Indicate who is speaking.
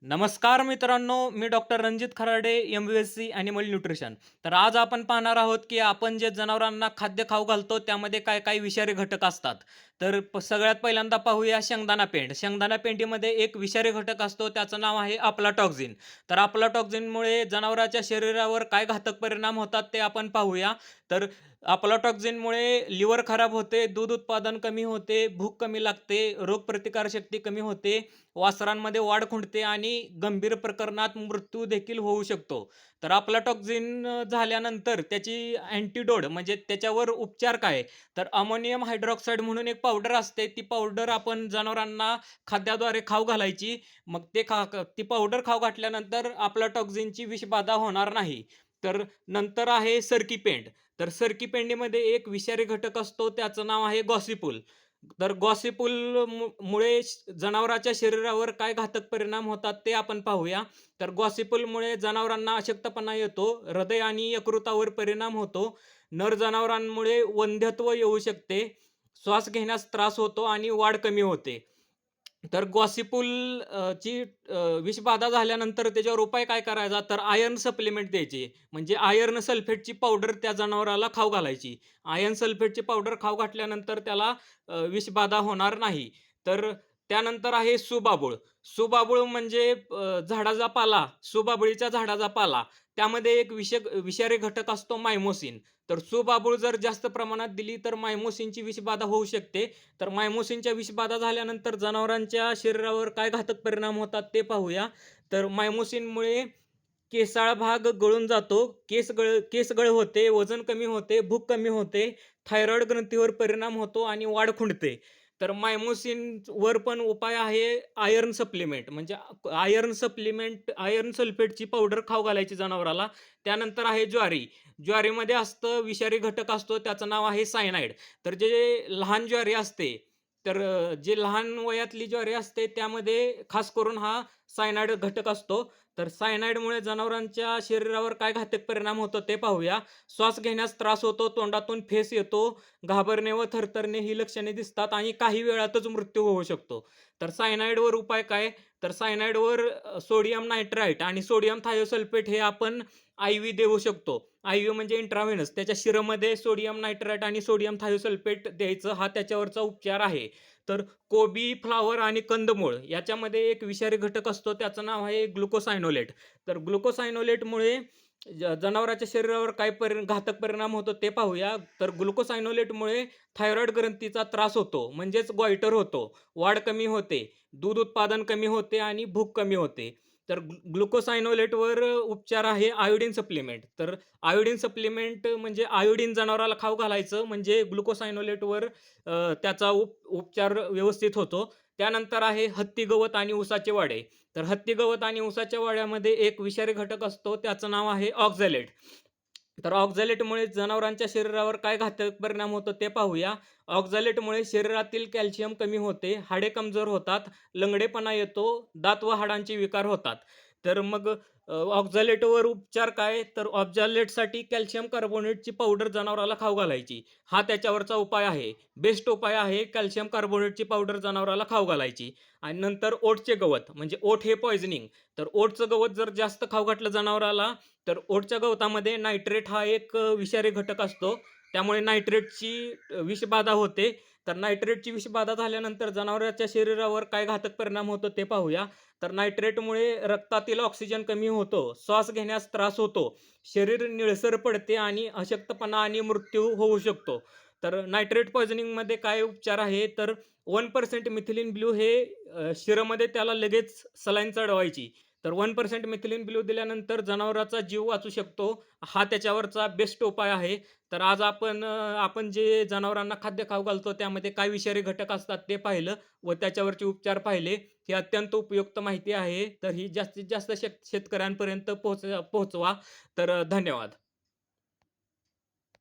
Speaker 1: नमस्कार मित्रांनो, मी doctor Ranjit Kharade, MVSC animal nutrition. तर आज आपण पाहणार आहोत, की आपण जे जनावरांना खाद्य खाऊ घालतो, त्यामध्ये काय-काय विषारी घटक असतात. तर सगळ्यात पहिल्यांदा पाहूया शेंगदाणा पेंड. शेंगदाणा पेंडीमध्ये एक विषारी घटक असतो, त्याचं नाव आहे अफलाटॉक्झिन. तर अफलाटॉक्झिनमुळे जनावराच्या शरीरावर काय घातक परिणाम होतात, ते आपण पाहूया. तर अफलाटॉक्झिनमुळे लिव्हर खराब होते, दूध उत्पादन कमी होते, भूक कमी लागते, रोगप्रतिकारशक्ती कमी होते, वासरांमध्ये वाढ खुंटते आणि गंभीर प्रकरणात मृत्यू देखील होऊ शकतो. तर अफलाटॉक्झिन झाल्यानंतर त्याची अँटिडोट म्हणजे त्याच्यावर उपचार काय? तर अमोनियम हायड्रॉक्साईड म्हणून एक पावडर असते. ती पावडर आपण जनावरांना खाद्याद्वारे खाऊ घालायची. मग ते ती पावडर खाऊ घातल्यानंतर अफलाटॉक्झिनची विषबाधा होणार नाही. तर नंतर आहे सरकी पेंड. तर सरकी पेंडीमध्ये एक विषारी घटक असतो, त्याचं नाव आहे गॉसिपुल. तर गॉसिपुल मुळे जनावराच्या शरीरावर काय घातक परिणाम होतात ते आपण पाहूया. तर गॉसिपलमुळे जनावरांना अशक्तपणा येतो, हृदय आणि यकृतावर परिणाम होतो. नर जनावरांमुळे वंध्यत्व येऊ शकते, श्वास घेण्यास त्रास होतो आणि वाढ कमी होते. तर गॉसिपुल ची विषबाधा झाल्यानंतर त्याच्यावर उपाय काय करायचा? तर आयर्न सप्लिमेंट द्यायची. म्हणजे आयर्न सल्फेटची पावडर त्या जनावराला खाऊ घालायची. आयर्न सल्फेटची पावडर खाऊ घातल्यानंतर त्याला विषबाधा होणार नाही. तर त्यानंतर आहे सुबाबूळ. सुबाबूळ म्हणजे झाडाचा पाला, सुबाबळीच्या झाडाचा पाला. त्यामध्ये एक विषारी घटक असतो मायमोसिन. तर सुबाबूळ जर जास्त प्रमाणात दिली तर मायमोसिनची विषबाधा होऊ शकते. तर मायमोसिनच्या विषबाधा झाल्यानंतर जनावरांच्या शरीरावर काय घातक परिणाम होतात ते पाहूया. तर मायमोसिनमुळे केसाळ भाग गळून जातो, केस गळ होते, वजन कमी होते, भूक कमी होते, थायरॉईड ग्रंथीवर परिणाम होतो आणि वाढ खुंटते. तर मायमोसिनवर पण उपाय आहे आयर्न सप्लिमेंट म्हणजे आयर्न सल्फेटची पावडर खाऊ घालायची जनावराला. त्यानंतर आहे ज्वारी. ज्वारीमध्ये असतं विषारी घटक असतो त्याचं नाव आहे सायनाईड. तर जे लहान ज्वारी असते, तर जे लहान वयातली ज्वारी असते त्यामध्ये खास करून हा सायनाईड घटक असतो. तर सायनाईडमुळे जनावरांच्या शरीरावर काय घातक परिणाम होतो ते पाहूया. श्वास घेण्यास त्रास होतो, तोंडातून फेस येतो, घाबरणे व थरथरणे ही लक्षणे दिसतात आणि काही वेळातच मृत्यू होऊ शकतो. तर सायनाईडवर उपाय काय? तर सायनाईडवर सोडियम नायट्राईट आणि सोडियम थायोसल्फेट हे आपण IV देऊ शकतो. IV म्हणजे इंट्राव्हेनस. त्याच्या शिरमध्ये सोडियम नायट्राईट आणि सोडियम थायोसल्फेट द्यायचं हा त्याच्यावरचा उपचार आहे. तर कोबी, फ्लॉवर आणि कंदमूळ याच्यामध्ये एक विषारी घटक असतो त्याचं नाव आहे ग्लुकोसायनोलेट. तर ग्लुकोसायनोलेटमुळे जनावराच्या शरीरावर काय घातक परिणाम होतो ते पाहूया. तर ग्लुकोसायनोलेटमुळे थायरॉईड ग्रंथीचा त्रास होतो म्हणजेच गॉइटर होतो, वाढ कमी होते, दूध उत्पादन कमी होते आणि भूक कमी होते. तर ग्लुकोसायनोलेटवर उपचार आहे आयोडीन सप्लिमेंट. तर आयोडीन सप्लिमेंट म्हणजे आयोडीन जनावराला खाऊ घालायचं म्हणजे ग्लुकोसायनोलेटवर त्याचा उपचार व्यवस्थित होतो. त्यानंतर आहे हत्ती गवत आणि ऊसाचे वाढे. तर हत्ती गवत आणि ऊसाच्या वाढ्यामध्ये एक विषारी घटक असतो त्याचं नाव आहे ऑक्झॅलेट. तर ऑक्झॅलेटमुळे जनावरांच्या शरीरावर काय घातक परिणाम होतो ते पाहूया. ऑक्झॅलेटमुळे शरीरातील कॅल्शियम कमी होते, हाडे कमजोर होतात, लंगडेपणा येतो, दात व हाडांचे विकार होतात. तर मग ऑक्झॅलेटवर उपचार काय? तर ऑक्झॅलेटसाठी कॅल्शियम कार्बोनेटची पावडर जनावराला खाऊ घालायची. हा त्याच्यावरचा उपाय आहे. बेस्ट उपाय आहे कॅल्शियम कार्बोनेटची पावडर जनावराला खाऊ घालायची. आणि नंतर ओटचे गवत म्हणजे ओट हे पॉइझनिंग. तर ओटचं गवत जर जास्त खाऊ घातलं जनावराला तर ओटच्या गवतामध्ये नायट्रेट हा एक विषारी घटक असतो. त्यामुळे नायट्रेटची विषबाधा होते. तर नायट्रेटची विषबाधा झाल्यानंतर जनावराच्या शरीरावर काय घातक परिणाम होतो ते पाहूया. तर नायट्रेटमुळे रक्तातील ऑक्सिजन कमी होतो, श्वास घेण्यास त्रास होतो, शरीर निळसर पडते आणि अशक्तपणा आणि मृत्यू होऊ शकतो. तर नायट्रेट पॉइझनिंगमध्ये काय उपचार आहे? तर 1% मिथिलीन ब्लू हे शिरमध्ये त्याला लगेच सलाईन चढवायची. तर 1% मिथिलीन ब्लू दिल्यानंतर जनावराचा जीव वाचू शकतो. हा त्याच्यावरचा बेस्ट उपाय आहे. तर आज आपण जे जनावरांना खाद्य खाऊ घालतो त्यामध्ये काय विषारी घटक असतात ते पाहिलं व त्याच्यावरचे उपचार पाहिले. ही अत्यंत उपयुक्त माहिती आहे. तर ही जास्तीत जास्त शेतकऱ्यांपर्यंत पोहोचवा. तर धन्यवाद.